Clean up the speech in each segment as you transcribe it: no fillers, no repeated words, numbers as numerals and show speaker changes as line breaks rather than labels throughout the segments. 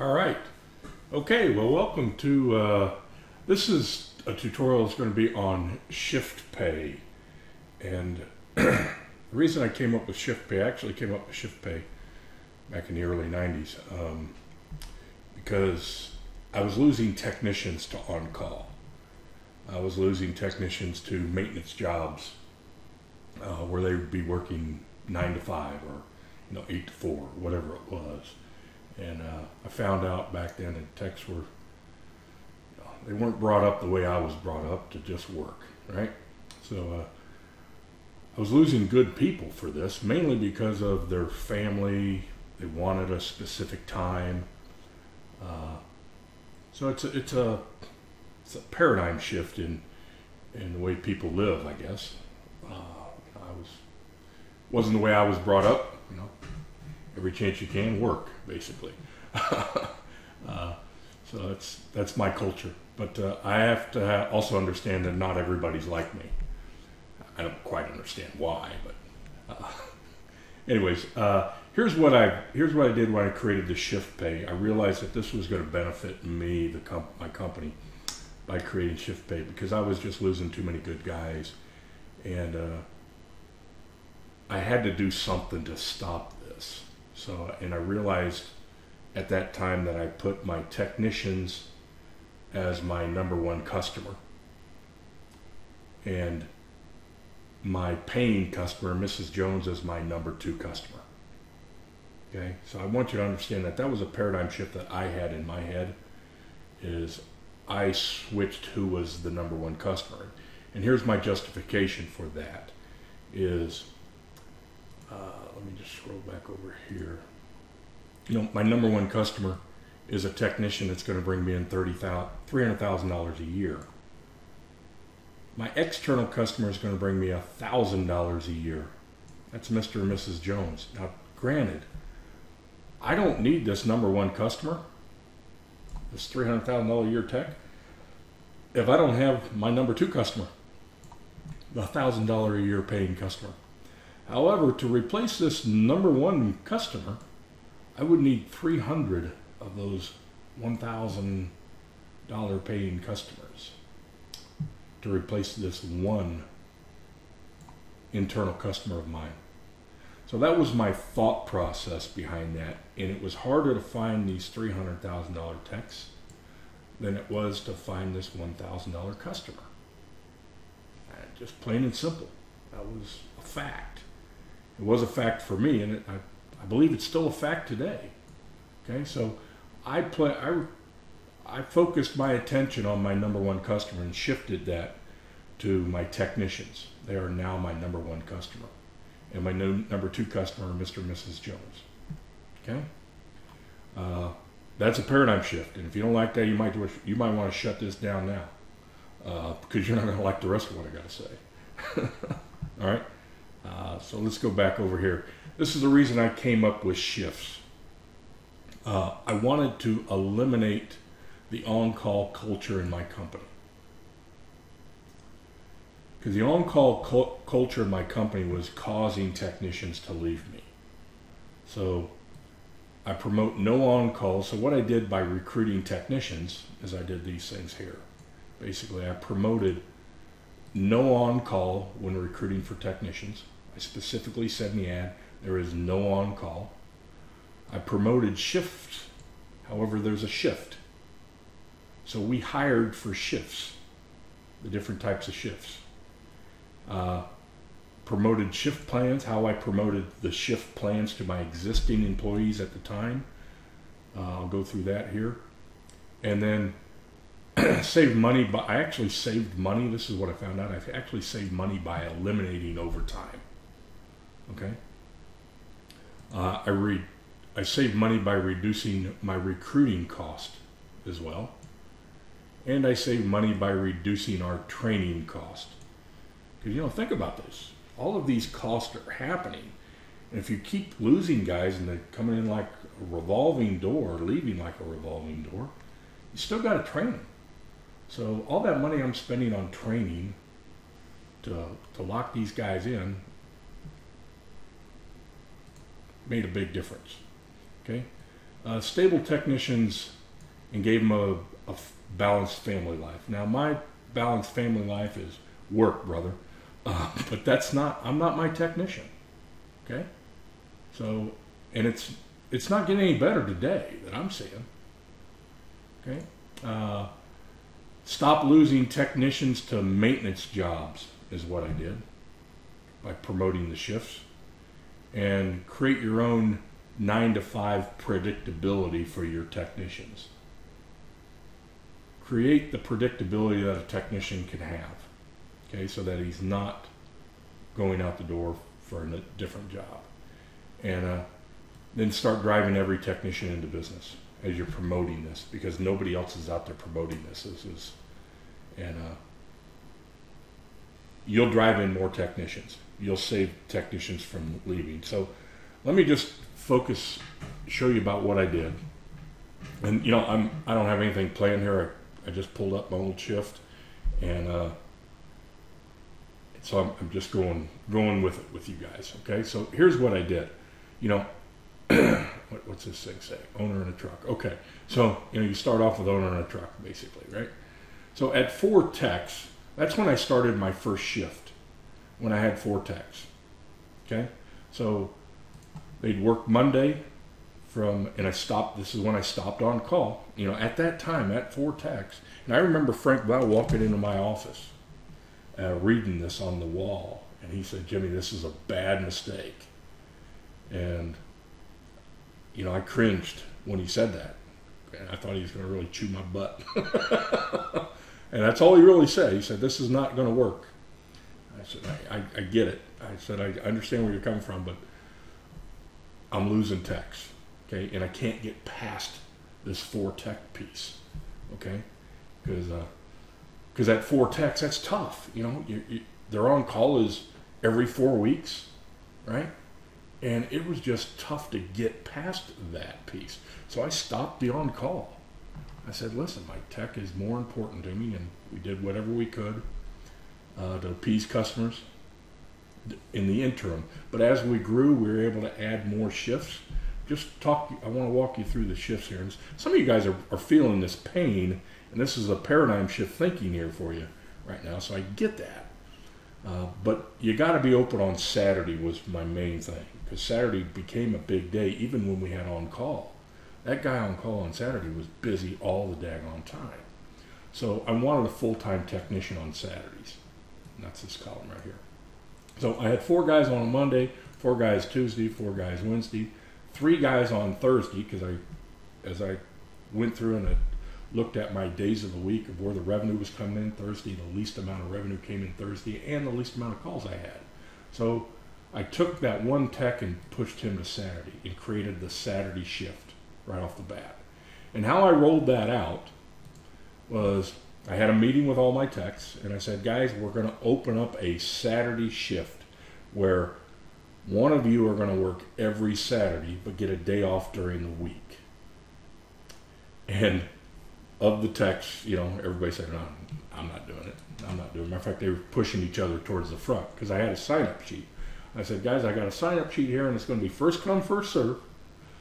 All right. Okay, well, welcome to, this is a tutorial that's going to be on shift pay. And the reason I came up with shift pay, I actually came up with shift pay back in the early 90s, because I was losing technicians to on-call. I was losing technicians to maintenance jobs where they would be working 9 to 5 or 8 to 4, whatever it was. And I found out back then that techs were, they weren't brought up the way I was brought up, to just work, right? So I was losing good people for this, mainly because of their family. They wanted a specific time. So it's a paradigm shift in the way people live, I guess. Wasn't the way I was brought up, every chance you can, work, basically. So that's my culture. But I have to also understand that not everybody's like me. I don't quite understand why, but anyways, here's what I did when I created the shift pay. I realized that this was going to benefit me, my company, by creating shift pay, because I was just losing too many good guys, and I had to do something to stop this. So, and I realized at that time that I put my technicians as my number one customer, and my paying customer, Mrs. Jones, as my number two customer. Okay, so I want you to understand that that was a paradigm shift that I had in my head. Is I switched who was the number one customer, and here's my justification for that. Is let me just scroll back over here. My number one customer is a technician that's going to bring me in $300,000 a year. My external customer is going to bring me $1,000 a year. That's Mr. and Mrs. Jones. Now, granted, I don't need this number one customer, this $300,000 a year tech, if I don't have my number two customer, the $1,000 a year paying customer. However, to replace this number one customer, I would need 300 of those $1,000 paying customers to replace this one internal customer of mine. So that was my thought process behind that, and it was harder to find these $300,000 techs than it was to find this $1,000 customer. Just plain and simple. That was a fact. It was a fact for me, and I believe it's still a fact today. Okay, so I focused my attention on my number one customer and shifted that to my technicians. They are now my number one customer, and my number two customer, Mr. and Mrs. Jones. Okay, that's a paradigm shift, and if you don't like that, you might want to shut this down now, because you're not going to like the rest of what I got to say. All right. So let's go back over here. This is the reason I came up with shifts. I wanted to eliminate the on-call culture in my company. Because the on-call culture in my company was causing technicians to leave me. So I promote no on-call. So what I did by recruiting technicians is I did these things here. Basically, I promoted no on-call when recruiting for technicians. I specifically said in the ad, there is no on-call. I promoted shifts. However, there's a shift. So we hired for shifts, the different types of shifts. Promoted shift plans, how I promoted the shift plans to my existing employees at the time. I'll go through that here. And then saved money, but I actually saved money. This is what I found out. I actually saved money by eliminating overtime. Okay. I saved money by reducing my recruiting cost as well, and I saved money by reducing our training cost. Because think about this. All of these costs are happening, and if you keep losing guys and they're coming in like a revolving door, leaving like a revolving door, you still got to train them. So all that money I'm spending on training to lock these guys in made a big difference. Okay, stable technicians and gave them a balanced family life. Now, my balanced family life is work, brother. But I'm not my technician. Okay? So, and it's not getting any better today that I'm seeing. Okay? Stop losing technicians to maintenance jobs is what I did by promoting the shifts, and create your own 9 to 5 predictability for your technicians. Create the predictability that a technician can have, okay, so that he's not going out the door for a different job. And then start driving every technician into business as you're promoting this, because nobody else is out there promoting this. You'll drive in more technicians. You'll save technicians from leaving. So let me just show you about what I did. And I don't have anything planned here. I just pulled up my old shift, and so I'm just going with it with you guys. Okay, so here's what I did. What's this thing say? Owner in a truck. Okay, so you start off with owner in a truck, basically, right? So at 4 techs, that's when I started my first shift, when I had 4 techs. Okay, so they'd work Monday and I stopped. This is when I stopped on call. At that time, at 4 techs, and I remember Frank Blau walking into my office, reading this on the wall, and he said, "Jimmy, this is a bad mistake." And I cringed when he said that, and I thought he was going to really chew my butt. And that's all he really said. He said, "This is not going to work." I said, I get it. I said, I understand where you're coming from, but I'm losing techs, okay? And I can't get past this 4 tech piece, okay? Because at 4 techs, that's tough. They're on call is every 4 weeks, right? And it was just tough to get past that piece. So I stopped the on call. I said, "Listen, my tech is more important to me," and we did whatever we could to appease customers in the interim. But as we grew, we were able to add more shifts. I want to walk you through the shifts here. And some of you guys are feeling this pain, and this is a paradigm shift thinking here for you right now, so I get that. But you got to be open on Saturday was my main thing, because Saturday became a big day even when we had on call. That guy on call on Saturday was busy all the daggone time. So I wanted a full-time technician on Saturdays. And that's this column right here. So I had 4 guys on a Monday, 4 guys Tuesday, 4 guys Wednesday, 3 guys on Thursday, because as I went through and I looked at my days of the week of where the revenue was coming in Thursday, the least amount of revenue came in Thursday, and the least amount of calls I had. So I took that 1 tech and pushed him to Saturday and created the Saturday shift right off the bat. And how I rolled that out was I had a meeting with all my techs, and I said, "Guys, we're going to open up a Saturday shift where one of you are going to work every Saturday but get a day off during the week." And of the techs, everybody said, "No, I'm not doing it. I'm not doing it." Matter of fact, they were pushing each other towards the front because I had a sign-up sheet. I said, "Guys, I got a sign-up sheet here, and it's going to be first come, first serve.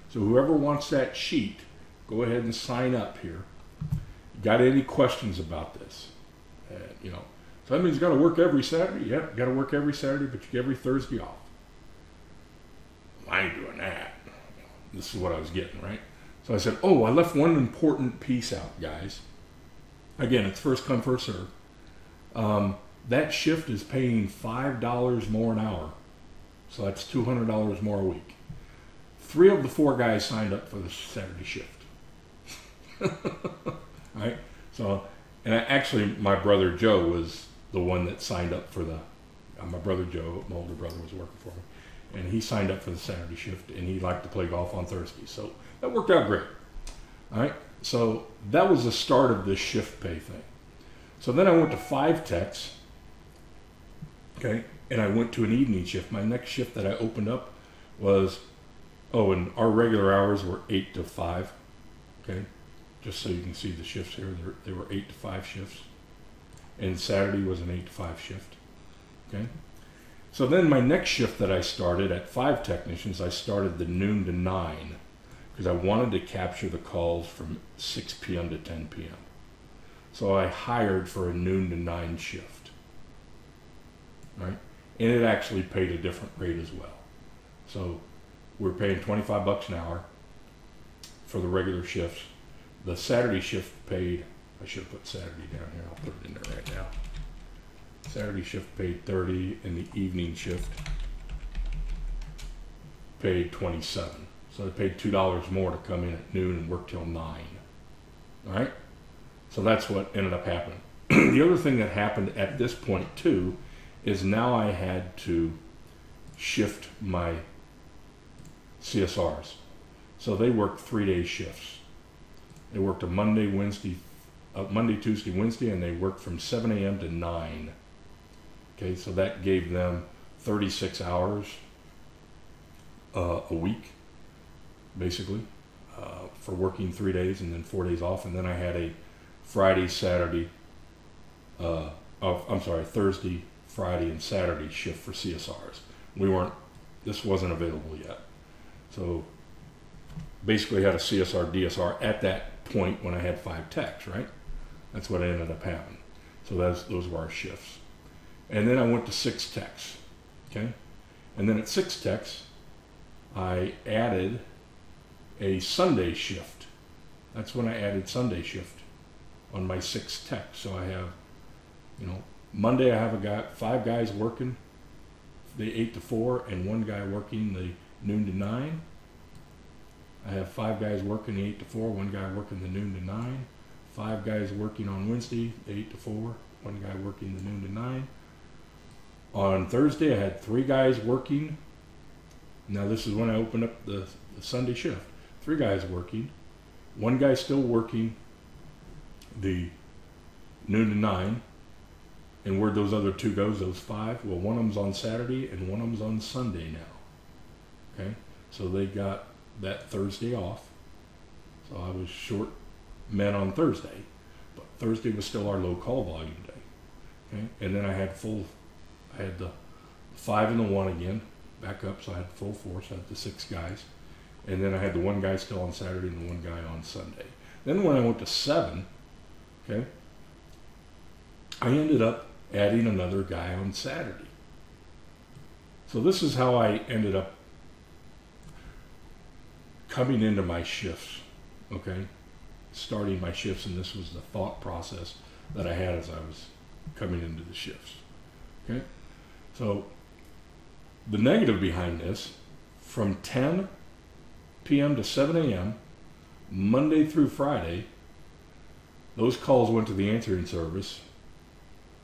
So whoever wants that sheet, go ahead and sign up here. Got any questions about this?" So that means you got to work every Saturday. Yeah, you got to work every Saturday, but you get every Thursday off. I ain't doing that. This is what I was getting, right? So I said, "Oh, I left one important piece out, guys. Again, it's first come, first serve. That shift is paying $5 more an hour. So that's $200 more a week. 3 of the 4 guys signed up for the Saturday shift." Right? So, and actually my brother Joe was the one that signed up for my brother Joe, my older brother, was working for me. And he signed up for the Saturday shift, and he liked to play golf on Thursday. So that worked out great. All right? So that was the start of this shift pay thing. So then I went to 5 techs, okay, and I went to an evening shift. My next shift that I opened up was, and our regular hours were 8 to 5, okay? Just so you can see the shifts here, they were 8 to 5 shifts. And Saturday was an 8 to 5 shift, okay? So then my next shift that I started at 5 technicians, I started the noon to 9. because I wanted to capture the calls from 6 p.m. to 10 p.m. So I hired for a noon to 9 shift, right? And it actually paid a different rate as well. So we're paying $25 an hour for the regular shifts. The Saturday shift paid, I should have put Saturday down here, I'll put it in there right now. Saturday shift paid 30 and the evening shift paid 27. So they paid $2 more to come in at noon and work till 9. All right? So that's what ended up happening. The other thing that happened at this point too is now I had to shift my CSRs. So they worked 3-day shifts. They worked a Monday, Tuesday, Wednesday, and they worked from 7 a.m. to 9. Okay, so that gave them 36 hours a week, basically, for working 3 days and then 4 days off. And then I had a Thursday, Friday, and Saturday shift for CSRs. This wasn't available yet. So basically I had a CSR, DSR at that point when I had 5 techs, right? That's what ended up happening. So those were our shifts. And then I went to 6 techs, okay? And then at 6 techs, I added a Sunday shift. That's when I added Sunday shift on my 6 techs. So I have, Monday I have 5 guys working the 8 to 4 and 1 guy working the noon to 9. I have 5 guys working the 8 to 4, 1 guy working the noon to 9. 5 guys working on Wednesday, the 8 to 4, 1 guy working the noon to 9. On Thursday, I had 3 guys working. Now this is when I opened up the Sunday shift. 3 guys working. 1 guy still working the noon to 9. And where'd those other 2 go, those 5? Well, one of them's on Saturday and one of them's on Sunday now. Okay? So they got that Thursday off. So I was short men on Thursday. But Thursday was still our low call volume day. Okay? And then I had the 5 and the 1 again, back up, so I had full force. I had the 6 guys. And then I had the 1 guy still on Saturday and the 1 guy on Sunday. Then when I went to 7, okay, I ended up adding another guy on Saturday. So this is how I ended up coming into my shifts, okay? Starting my shifts, and this was the thought process that I had as I was coming into the shifts, okay? So the negative behind this, from 10 p.m. to 7 a.m., Monday through Friday, those calls went to the answering service,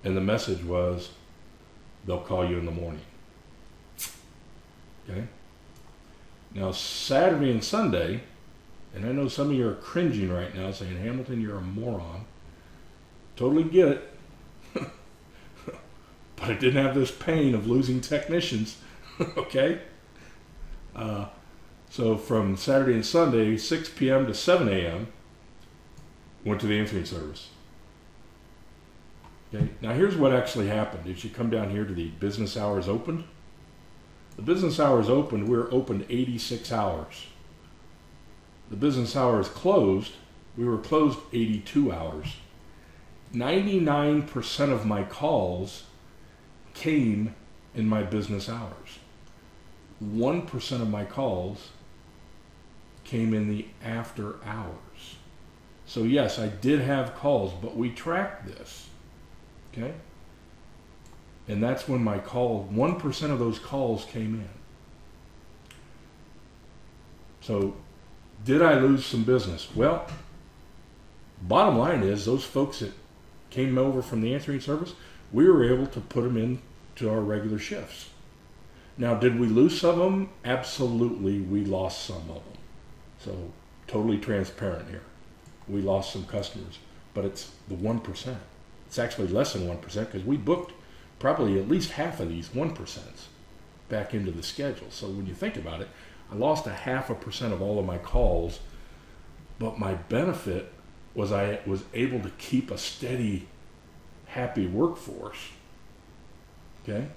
and the message was, they'll call you in the morning. Okay? Now, Saturday and Sunday, and I know some of you are cringing right now saying, Hamilton, you're a moron. Totally get it. But I didn't have this pain of losing technicians. Okay? So from Saturday and Sunday, 6 p.m. to 7 a.m., went to the answering service. Okay? Now here's what actually happened. If you come down here to the business hours opened, the business hours opened, we were open 86 hours. The business hours closed, we were closed 82 hours. 99% of my calls came in my business hours. 1% of my calls came in the after hours. So yes, I did have calls, but we tracked this. Okay? And that's when my call, 1% of those calls came in. So did I lose some business? Well, bottom line is those folks that came over from the answering service, we were able to put them into our regular shifts. Now, did we lose some of them? Absolutely, we lost some of them. So totally transparent here. We lost some customers, but it's the 1%. It's actually less than 1% because we booked probably at least half of these 1% back into the schedule. So when you think about it, I lost 0.5% of all of my calls, but my benefit was I was able to keep a steady, happy workforce. Okay?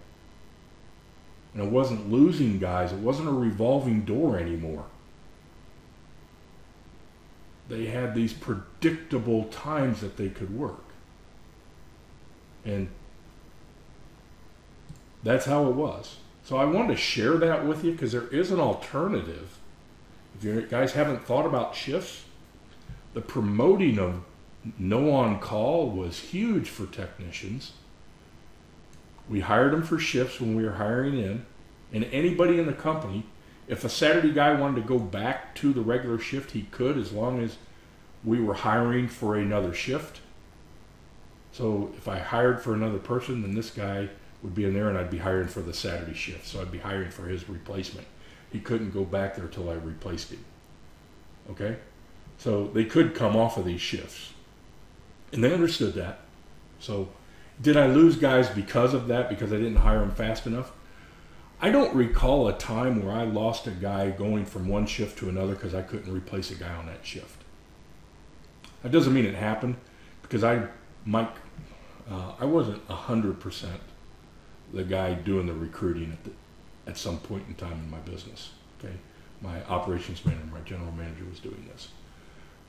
And I wasn't losing guys. It wasn't a revolving door anymore. they had these predictable times that they could work. And that's how it was. So I wanted to share that with you because there is an alternative. If you guys haven't thought about shifts, the promoting of no on call was huge for technicians. We hired them for shifts when we were hiring in, and anybody in the company, if a Saturday guy wanted to go back to the regular shift, he could, as long as we were hiring for another shift. So if I hired for another person, then this guy would be in there and I'd be hiring for the Saturday shift. So I'd be hiring for his replacement. He couldn't go back there till I replaced him. Okay? So they could come off of these shifts. And they understood that. So did I lose guys because of that, because I didn't hire them fast enough? I don't recall a time where I lost a guy going from one shift to another because I couldn't replace a guy on that shift. That doesn't mean it happened, because I wasn't 100% the guy doing the recruiting at some point in time in my business. Okay, my operations manager, my general manager was doing this.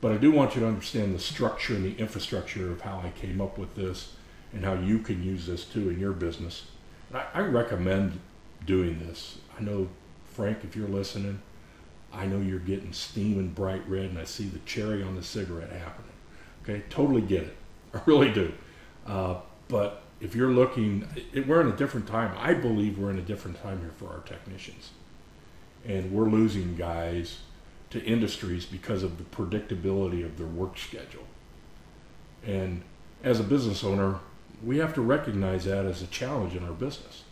But I do want you to understand the structure and the infrastructure of how I came up with this and how you can use this too in your business. And I recommend doing this. I know, Frank, if you're listening, I know you're getting steaming bright red, and I see the cherry on the cigarette happening. Okay, totally get it. I really do. But if you're looking, we're in a different time. I believe we're in a different time here for our technicians. And we're losing guys to industries because of the predictability of their work schedule. And as a business owner, we have to recognize that as a challenge in our business.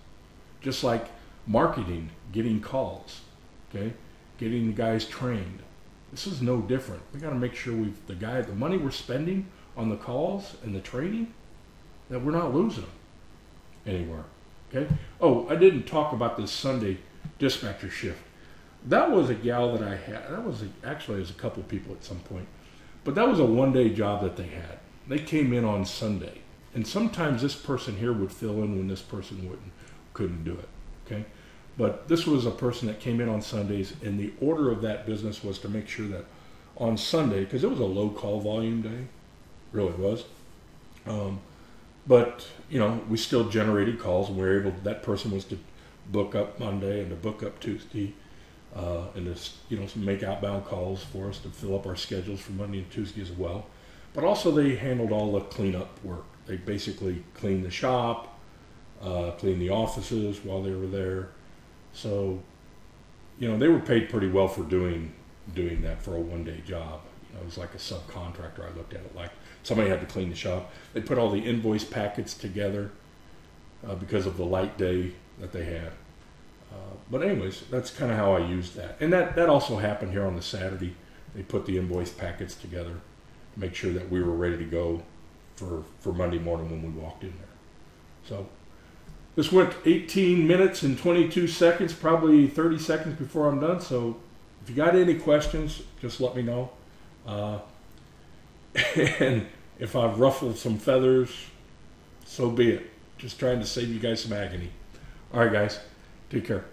Just like marketing, getting calls, okay, getting the guys trained. This is no different. We got to make sure the money we're spending on the calls and the training, that we're not losing them anywhere. Okay. Oh, I didn't talk about this Sunday dispatcher shift. That was a gal that I had. Actually, it was a couple of people at some point, but that was a one-day job that they had. They came in on Sunday, and sometimes this person here would fill in when this person couldn't do it. Okay. But this was a person that came in on Sundays, and the order of that business was to make sure that on Sunday, because it was a low call volume day, really was. But we still generated calls, and we were able. That person was to book up Monday and to book up Tuesday, and to make outbound calls for us to fill up our schedules for Monday and Tuesday as well. But also they handled all the cleanup work. They basically cleaned the shop, cleaned the offices while they were there. So, they were paid pretty well for doing that for a one-day job. It was like a subcontractor. I looked at it like somebody had to clean the shop. They put all the invoice packets together because of the light day that they had. But anyways, that's kind of how I used that. And that also happened here on the Saturday. They put the invoice packets together to make sure that we were ready to go for Monday morning when we walked in there. So this went 18 minutes and 22 seconds, probably 30 seconds before I'm done. So if you got any questions, just let me know. And if I've ruffled some feathers, so be it. Just trying to save you guys some agony. All right, guys. Take care.